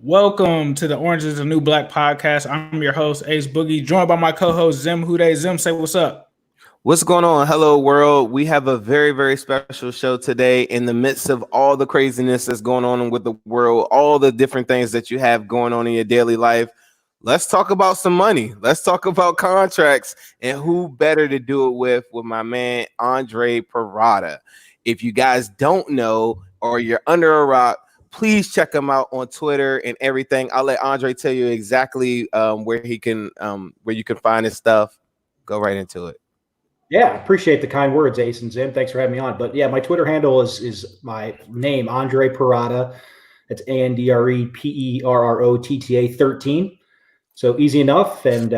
Welcome to the Orange is the New Black podcast. I'm your host, Ace Boogie, joined by my co-host, Zim Hude. Zim, say what's up. What's going on? Hello, world. We have a very, very special show today in the midst of all the craziness that's going on with the world, all the different things that you have going on in your daily life. Let's talk about some money. Let's talk about contracts, and who better to do it with my man, Andre Perrotta. If you guys don't know or you're under a rock, please check him out on Twitter and everything. I'll let Andre tell you exactly where you can find his stuff. Go right into it. Yeah, appreciate the kind words, Ace and Zim. Thanks for having me on. But yeah, my Twitter handle is my name, Andre Perrotta. It's AndrePerrotta 13. So easy enough. And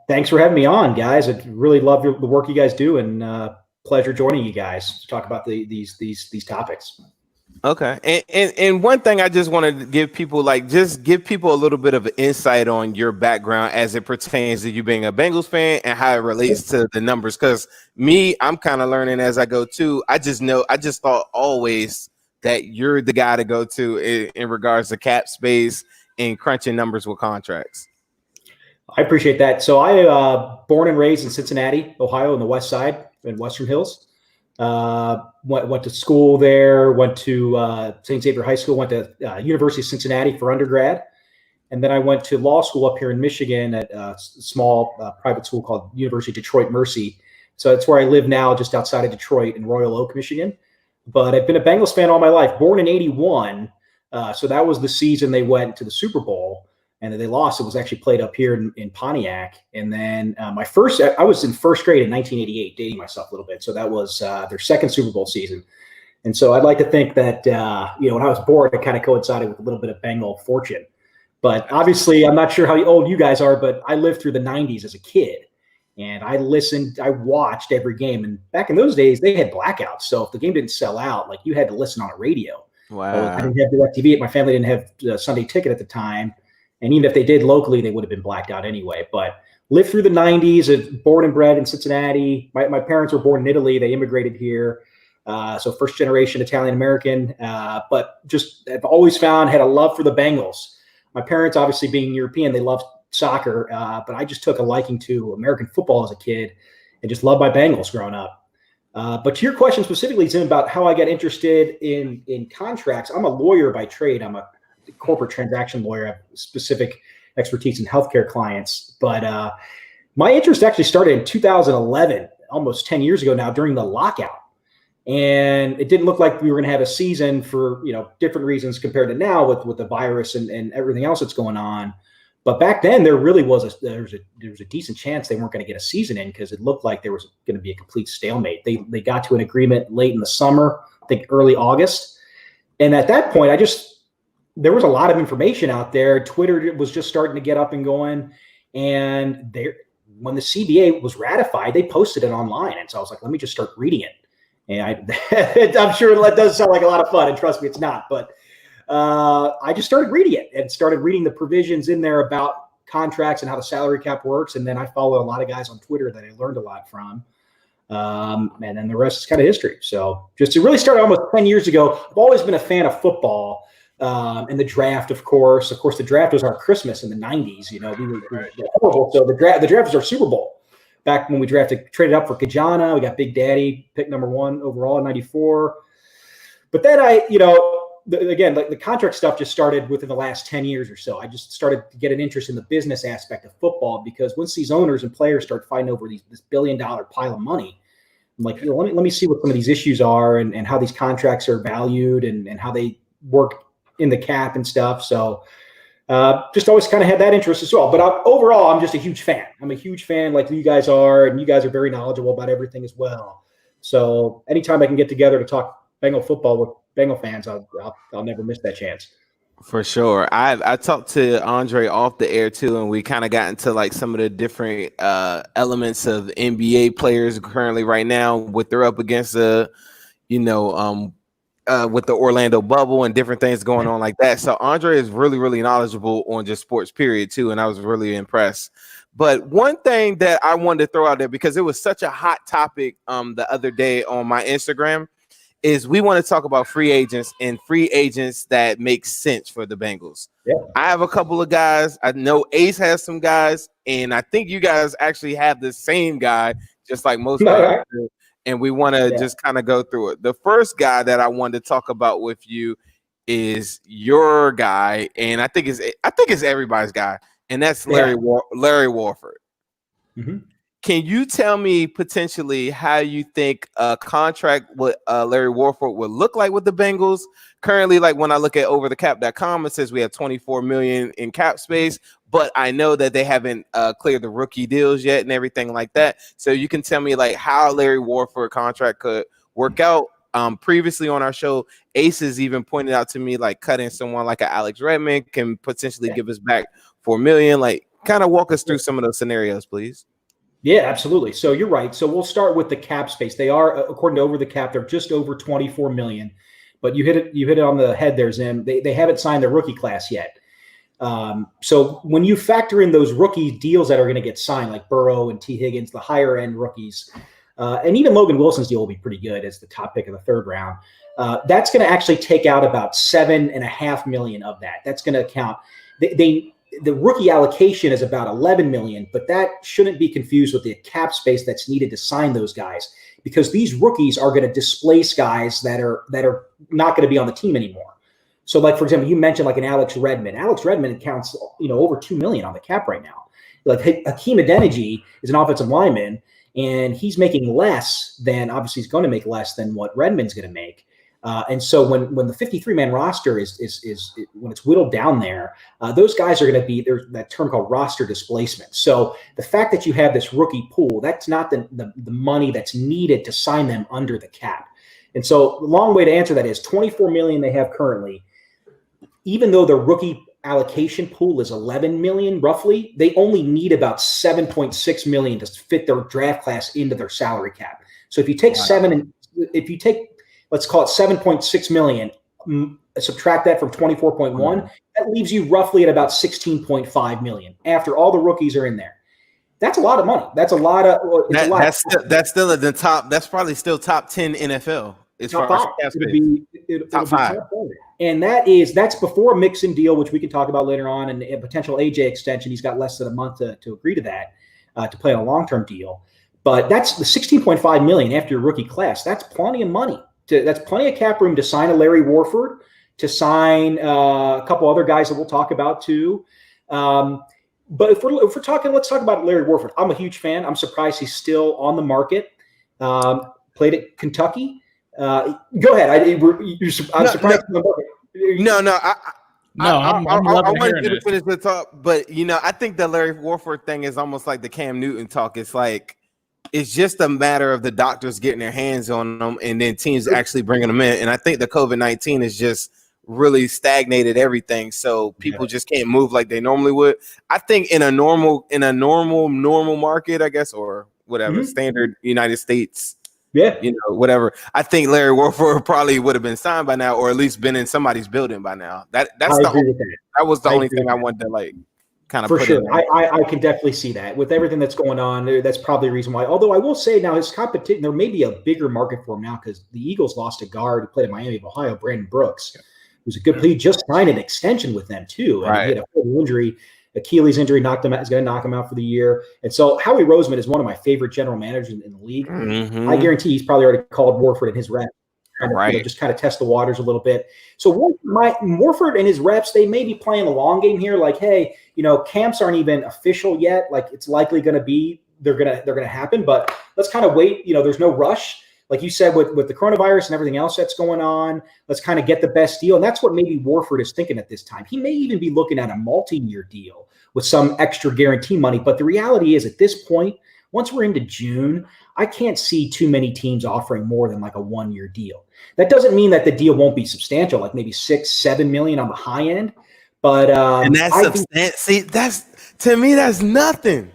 thanks for having me on, guys. I really love the work you guys do, and pleasure joining you guys to talk about these topics. Okay. And one thing I just want to give people, just give people a little bit of an insight on your background as it pertains to you being a Bengals fan and how it relates to the numbers. Because I'm kind of learning as I go too. I just thought always that you're the guy to go to in regards to cap space and crunching numbers with contracts. I appreciate that. So I born and raised in Cincinnati, Ohio, in the West Side in Western Hills. Went to school there, went to St. Xavier High School, went to University of Cincinnati for undergrad. And then I went to law school up here in Michigan at a small private school called University of Detroit Mercy. So that's where I live now, just outside of Detroit in Royal Oak, Michigan. But I've been a Bengals fan all my life, born in 81. So that was the season they went to the Super Bowl. And they lost. It was actually played up here in Pontiac. And then I was in first grade in 1988, dating myself a little bit. So that was their second Super Bowl season. And so I'd like to think that, when I was born, it kind of coincided with a little bit of Bengal fortune. But obviously, I'm not sure how old you guys are, but I lived through the 90s as a kid. And I watched every game. And back in those days, they had blackouts. So if the game didn't sell out, you had to listen on a radio. Wow. I didn't have DirecTV. My family didn't have Sunday Ticket at the time. And even if they did locally, they would have been blacked out anyway. But lived through the 90s, born and bred in Cincinnati. My parents were born in Italy. They immigrated here. So first generation Italian-American. But just I've always had a love for the Bengals. My parents, obviously being European, they loved soccer. But I just took a liking to American football as a kid and just loved my Bengals growing up. But to your question specifically, Zim, about how I got interested in contracts, I'm a lawyer by trade. I'm a corporate transaction lawyer. I have specific expertise in healthcare clients. But my interest actually started in 2011, almost 10 years ago now, during the lockout. And it didn't look like we were going to have a season for different reasons compared to now with the virus and everything else that's going on. But back then, there really was there was a decent chance they weren't going to get a season in, because it looked like there was going to be a complete stalemate. They got to an agreement late in the summer, I think early August. And at that point, there was a lot of information out there. Twitter was just starting to get up and going. And when the CBA was ratified, they posted it online. And so I was like, let me just start reading it. And I'm sure that does sound like a lot of fun. And trust me, it's not. But I just started reading it and started reading the provisions in there about contracts and how the salary cap works. And then I follow a lot of guys on Twitter that I learned a lot from. And then the rest is kind of history. So it really started almost 10 years ago. I've always been a fan of football. And the draft, of course, the draft was our Christmas in the 90s. We were horrible. So the draft was our Super Bowl. Back when we traded up for Kajana, we got Big Daddy, pick number 1 overall in 94. But then the contract stuff just started within the last 10 years or so. I just started to get an interest in the business aspect of football, because once these owners and players start fighting over this $1 billion pile of money, I'm like, let me see what some of these issues are and how these contracts are valued and how they work in the cap and stuff. So just always kind of had that interest as well. But overall, I'm just a huge fan. I'm a huge fan like you guys are, and you guys are very knowledgeable about everything as well. So anytime I can get together to talk Bengal football with Bengal fans, I'll never miss that chance. For sure. I talked to Andre off the air too, and we kind of got into some of the different elements of NBA players currently right now, what they're up against with the Orlando bubble and different things going on like that. So Andre is really, really knowledgeable on just sports period too. And I was really impressed. But one thing that I wanted to throw out there, because it was such a hot topic the other day on my Instagram, is we want to talk about free agents and free agents that make sense for the Bengals. Yeah. I have a couple of guys. I know Ace has some guys, and I think you guys actually have the same guy, just like most Bengals do. And we want to just kind of go through it. The first guy that I wanted to talk about with you is your guy, and I think it's everybody's guy, and that's Larry Warford. Mm-hmm. Can you tell me potentially how you think a contract with Larry Warford would look like with the Bengals? Currently, like when I look at overthecap.com, it says we have $24 million in cap space, but I know that they haven't cleared the rookie deals yet and everything like that. So you can tell me like how Larry Warford contract could work out. Previously on our show, Ace has even pointed out to me like cutting someone like a Alex Redmond can potentially give us back $4 million. Like, kind of walk us through some of those scenarios, please. Yeah, absolutely. So you're right. So we'll start with the cap space. They are, according to Over the Cap, they're just over 24 million. But you hit it on the head there, Zim. They haven't signed their rookie class yet. So when you factor in those rookie deals that are going to get signed, like Burrow and T. Higgins, the higher end rookies, and even Logan Wilson's deal will be pretty good as the top pick of the third round. That's going to actually take out about $7.5 million of that. That's going to account. The rookie allocation is about 11 million, but that shouldn't be confused with the cap space that's needed to sign those guys, because these rookies are going to displace guys that are not going to be on the team anymore. So, like for example, you mentioned like an Alex Redmond. Alex Redmond counts over 2 million on the cap right now. Like Hakeem Adeniji is an offensive lineman, and he's making less than, obviously he's going to make less than what Redmond's going to make. And so when the 53-man roster is when it's whittled down there, those guys are going to be, there's that term called roster displacement. So the fact that you have this rookie pool, that's not the money that's needed to sign them under the cap. And so the long way to answer that is 24 million they have currently. Even though the rookie allocation pool is 11 million roughly, they only need about 7.6 million to fit their draft class into their salary cap. So if you take let's call it 7.6 million, subtract that from 24.1, that leaves you roughly at about 16.5 million after all the rookies are in there. That's a lot of money. That's a lot of that's still at the top. That's probably still top 10 NFL. It's top five. Top five. And that's before a Mixon deal, which we can talk about later on, and a potential AJ extension. He's got less than a month to agree to that, to play on a long-term deal. But that's the 16.5 million after your rookie class. That's plenty of money. That's plenty of cap room to sign a Larry Warford, to sign a couple other guys that we'll talk about too. But if we're talking, let's talk about Larry Warford. I'm a huge fan. I'm surprised he's still on the market. Played at Kentucky. Go ahead. I'm surprised. I want you to finish the talk, but I think the Larry Warford thing is almost like the Cam Newton talk. It's like, it's just a matter of the doctors getting their hands on them and then teams actually bringing them in. And I think the COVID-19 has just really stagnated everything. So people just can't move like they normally would. I think in a normal market, I guess, or whatever, standard United States, whatever. I think Larry Warford probably would have been signed by now, or at least been in somebody's building by now. That was the only thing I wanted to kind of for sure. I can definitely see that with everything that's going on. That's probably the reason why. Although I will say now his competition, there may be a bigger market for him now because the Eagles lost a guard who played at Miami of Ohio, Brandon Brooks, who's a good player. He just signed an extension with them too. And he had a full injury, Achilles injury, knocked him out. Is going to knock him out for the year. And so Howie Roseman is one of my favorite general managers in the league. I guarantee he's probably already called Warford in his rep. Just kind of test the waters a little bit. So Warford and his reps, they may be playing the long game here. Like, hey, camps aren't even official yet. Like, it's likely going to be they're gonna happen, but let's kind of wait. There's no rush, like you said, with the coronavirus and everything else that's going on. Let's kind of get the best deal, and that's what maybe Warford is thinking at this time. He may even be looking at a multi-year deal with some extra guarantee money. But the reality is, at this point, once we're into June, I can't see too many teams offering more than like a 1-year deal. That doesn't mean that the deal won't be substantial, like maybe 6-7 million on the high end. But and that's to me, that's nothing.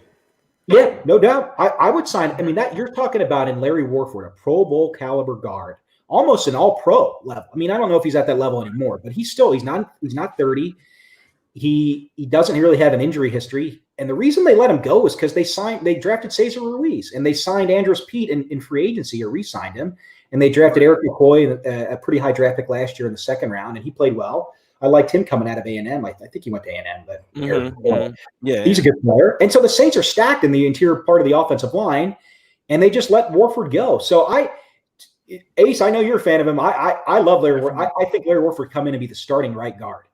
Yeah, no doubt. I would sign. I mean, that you're talking about in Larry Warford, a Pro Bowl caliber guard, almost an All-Pro level. I mean, I don't know if he's at that level anymore, but he's not 30. He doesn't really have an injury history. And the reason they let him go is because they drafted Cesar Ruiz and they signed Andres Pete in free agency, or re-signed him. And they drafted Eric McCoy, a pretty high draft pick last year in the second round, and he played well. I liked him coming out of A&M. I think he went to A&M, but he's a good player. And so the Saints are stacked in the interior part of the offensive line, and they just let Warford go. So Ace, I know you're a fan of him. I love Larry Warford. I think Larry Warford come in and be the starting right guard.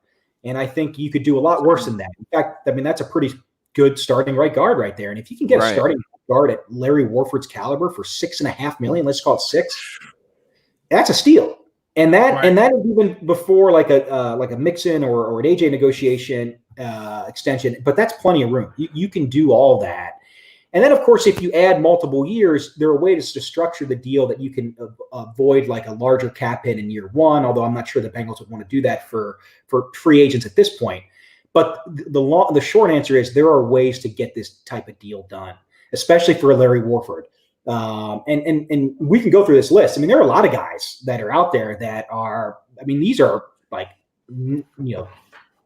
And I think you could do a lot worse than that. In fact, I mean, that's a pretty good starting right guard right there. And if you can get a starting guard at Larry Warford's caliber for $6.5 million, let's call it $6 million, that's a steal. And that is even before like a Mixon or an AJ negotiation extension. But that's plenty of room. You can do all that. And then, of course, if you add multiple years, there are ways to structure the deal that you can avoid like a larger cap hit in year one, although I'm not sure the Bengals would want to do that for free agents at this point. But the short answer is there are ways to get this type of deal done, especially for Larry Warford. And we can go through this list. I mean, there are a lot of guys that are out there that are, I mean, these are like,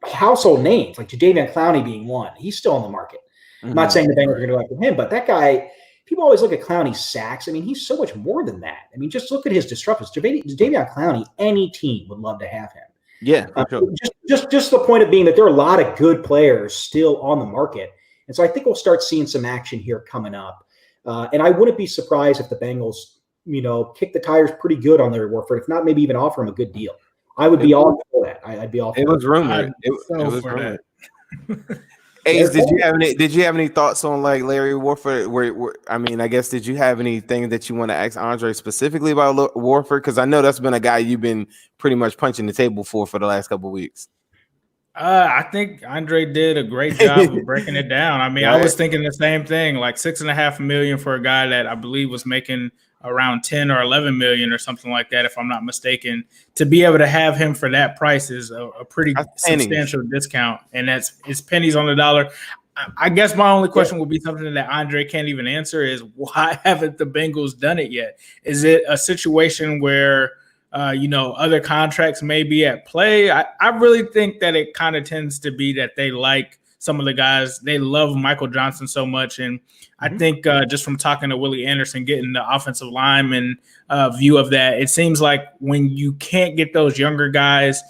household names, like Jadeveon Clowney being one. He's still on the market. I'm not saying the Bengals are going to go after him, but that guy, people always look at Clowney's sacks. I mean, he's so much more than that. I mean, just look at his disruptors. Jadeveon Clowney, any team would love to have him. Yeah, for sure. Just the point of being that there are a lot of good players still on the market. And so I think we'll start seeing some action here coming up. And I wouldn't be surprised if the Bengals, kick the tires pretty good on Larry Warford. If not, maybe even offer him a good deal. I would be all for that. I'd be all for it. Was rumored. It was rumored. Ace, did you have any thoughts on like Larry Warford? I mean, I guess did you have anything that you want to ask Andre specifically about Warford? Because I know that's been a guy you've been pretty much punching the table for the last couple of weeks. I think Andre did a great job of breaking it down. I mean, I was thinking the same thing, like $6.5 million for a guy that I believe was making around 10 or 11 million or something like that, if I'm not mistaken. To be able to have him for that price is a pretty substantial discount, and it's pennies on the dollar. I guess my only question would be something that Andre can't even answer is why haven't the Bengals done it yet? Is it a situation where other contracts may be at play? I really think that it kind of tends to be that they like some of the guys. They love Michael Johnson so much. And I think just from talking to Willie Anderson, getting the offensive lineman view of that, it seems like when you can't get those younger guys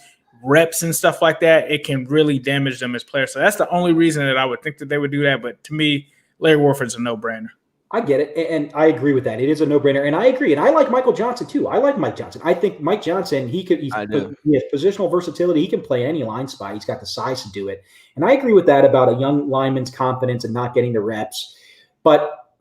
reps and stuff like that, it can really damage them as players. So that's the only reason that I would think that they would do that. But to me, Larry Warford's a no-brainer. I get it, and I agree with that. It is a no-brainer, and I agree. And I like Michael Johnson too. I like Mike Johnson. I think Mike Johnson, he has positional versatility. He can play any line spot. He's got the size to do it. And I agree with that about a young lineman's confidence and not getting the reps. But,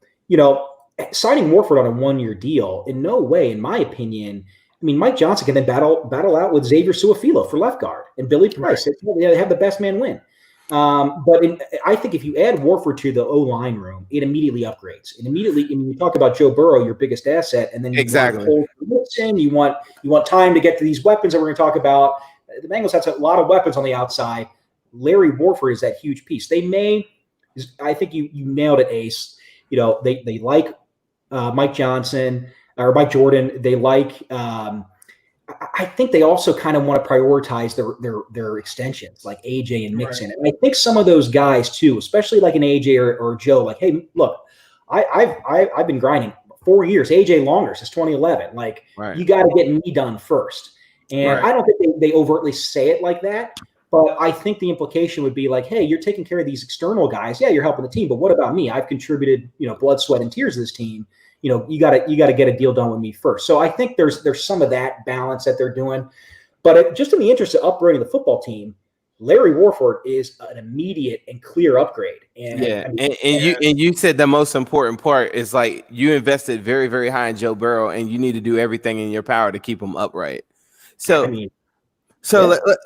signing Warford on a one-year deal, in no way, in my opinion, I mean, Mike Johnson can then battle out with Xavier Su'a-Filo for left guard and Billy Price. They have the best man win. But I think if you add Warford to the O-line room, it immediately upgrades. And when you talk about Joe Burrow, your biggest asset, and then you want time to get to these weapons that we're going to talk about. The Bengals have a lot of weapons on the outside. Larry Warford is that huge piece. I think you nailed it, Ace. They like Mike Johnson or Mike Jordan. They like. I think they also kind of want to prioritize their extensions, like AJ and Mixon. Right. And I think some of those guys too, especially like an AJ or Joe, like, hey, look, I've been grinding 4 years, AJ longer since 2011. Like, you got to get me done first. And I don't think they overtly say it like that, but I think the implication would be like, hey, you're taking care of these external guys. Yeah, you're helping the team, but what about me? I've contributed, blood, sweat, and tears to this team. You got to get a deal done with me first. So I think there's some of that balance that they're doing. But just in the interest of upgrading the football team, Larry Warford is an immediate and clear upgrade. And you said the most important part is like you invested very, very high in Joe Burrow, and you need to do everything in your power to keep him upright. So.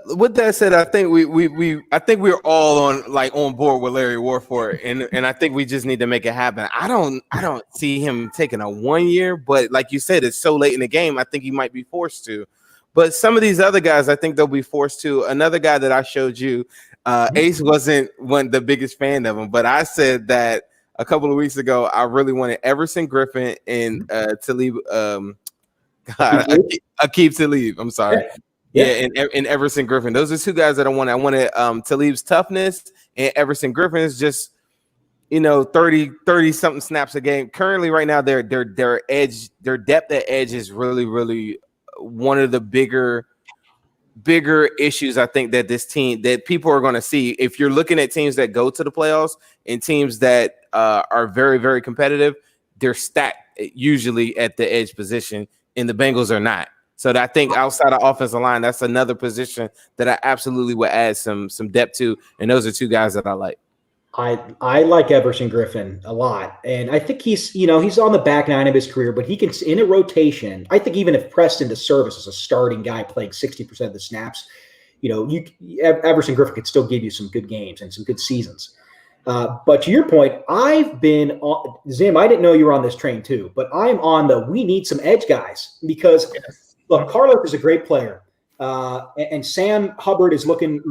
With that said, I think we're all on board with Larry Warford, and I think we just need to make it happen. I don't see him taking a 1 year, but like you said, it's so late in the game. I think he might be forced to. But some of these other guys, I think they'll be forced to. Another guy that I showed you, Ace wasn't the biggest fan of him, but I said that a couple of weeks ago. I really wanted Everson Griffin and Talib, Aqib Talib. I'm sorry. Yeah, and Everson Griffin. Those are two guys that I wanted. I wanted Talib's toughness, and Everson Griffin is just 30 something snaps a game. Currently right now their depth at edge is really, really one of the bigger issues I think that this team that people are going to see. If you're looking at teams that go to the playoffs and teams that are very, very competitive, they're stacked usually at the edge position, and the Bengals are not. So I think outside of offensive line, that's another position that I absolutely would add some depth to, and those are two guys that I like. I like Everson Griffin a lot, and I think he's on the back nine of his career, but he can in a rotation. I think even if pressed into service as a starting guy playing 60% of the snaps, Everson Griffin could still give you some good games and some good seasons. But to your point, I've been on Zim. I didn't know you were on this train too, but I'm on we need some edge guys because look, Carlos is a great player, and Sam Hubbard is looking.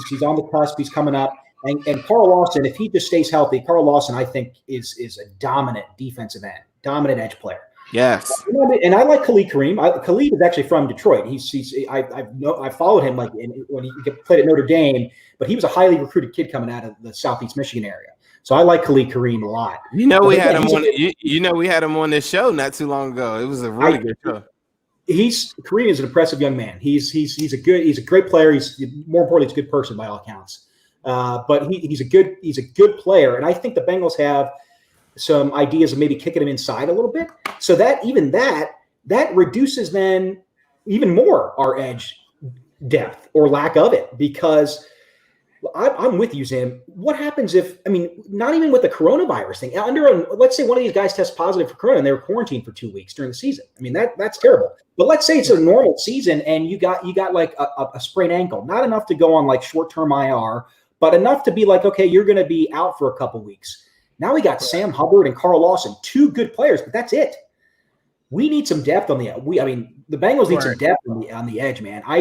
He's on the cusp. He's coming up. And Carl Lawson, if he just stays healthy, Carl Lawson, I think, is a dominant defensive end, dominant edge player. Yes. And I like Khalid Kareem. Khalid is actually from Detroit. I followed him when he played at Notre Dame, but he was a highly recruited kid coming out of the Southeast Michigan area. So I like Khalid Kareem a lot. We had him on. We had him on this show not too long ago. It was a really good show. Kareem is an impressive young man. He's a great player. He's more importantly, he's a good person by all accounts. But he's a good player, and I think the Bengals have some ideas of maybe kicking him inside a little bit, so that reduces then even more our edge depth or lack of it. Because I'm with you, Zim. What happens not even with the coronavirus thing? Let's say one of these guys tests positive for corona and they were quarantined for 2 weeks during the season. That's terrible. But let's say it's a normal season and you got like a sprained ankle, not enough to go on like short-term IR. But enough to be like, okay, you're going to be out for a couple weeks. Now we got Sam Hubbard and Carl Lawson, two good players, but that's it. We need some depth on the Bengals need some depth on the edge, man. I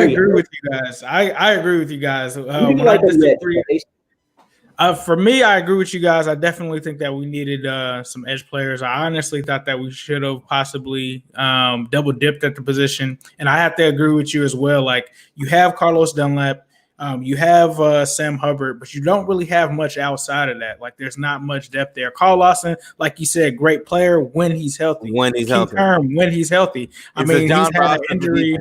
agree with you guys. I agree with you guys. For me, I agree with you guys. I definitely think that we needed some edge players. I honestly thought that we should have possibly double dipped at the position, and I have to agree with you as well. Like, you have Carlos Dunlap. You have Sam Hubbard, but you don't really have much outside of that. Like, there's not much depth there. Carl Lawson, like you said, great player when he's healthy. When he's healthy. He's had an injury.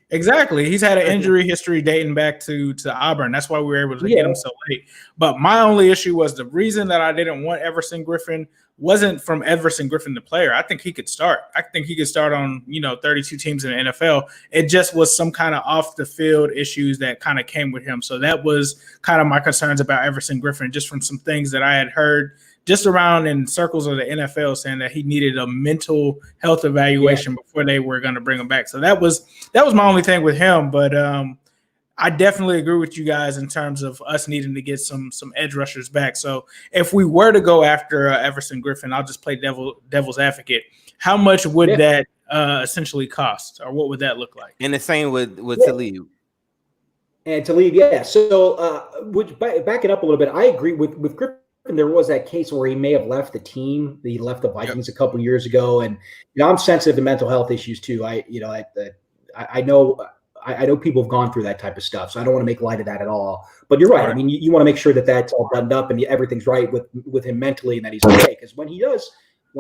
Exactly. He's had an injury history dating back to Auburn. That's why we were able to get him so late. But my only issue was the reason that I didn't want Everson Griffin wasn't from Everson Griffin, the player. I think he could start. I think he could start on 32 teams in the NFL. It just was some kind of off the field issues that kind of came with him. So that was kind of my concerns about Everson Griffin, just from some things that I had heard just around in circles of the NFL saying that he needed a mental health evaluation before they were going to bring him back. So that was my only thing with him. But I definitely agree with you guys in terms of us needing to get some edge rushers back. So if we were to go after Everson Griffin, I'll just play devil's advocate. How much would that essentially cost, or what would that look like? And the same with Talib. And Talib, So back it up a little bit, I agree with Griffin. There was that case where he may have left the team. He left the Vikings a couple years ago, and I'm sensitive to mental health issues too. I know people have gone through that type of stuff, so I don't want to make light of that at all. But you're right. I mean, you want to make sure that that's all buttoned up and everything's right with him mentally and that he's okay. Because when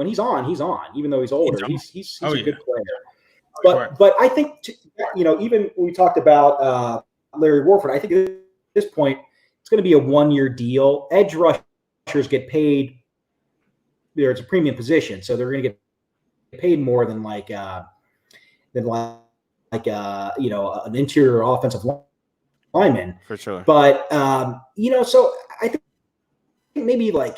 he's on, even though he's older. He's a good player. But I think even when we talked about Larry Warford, I think at this point it's going to be a 1-year deal. Edge rushers get paid. It's a premium position, so they're going to get paid more than an interior offensive lineman for sure. But so I think maybe 1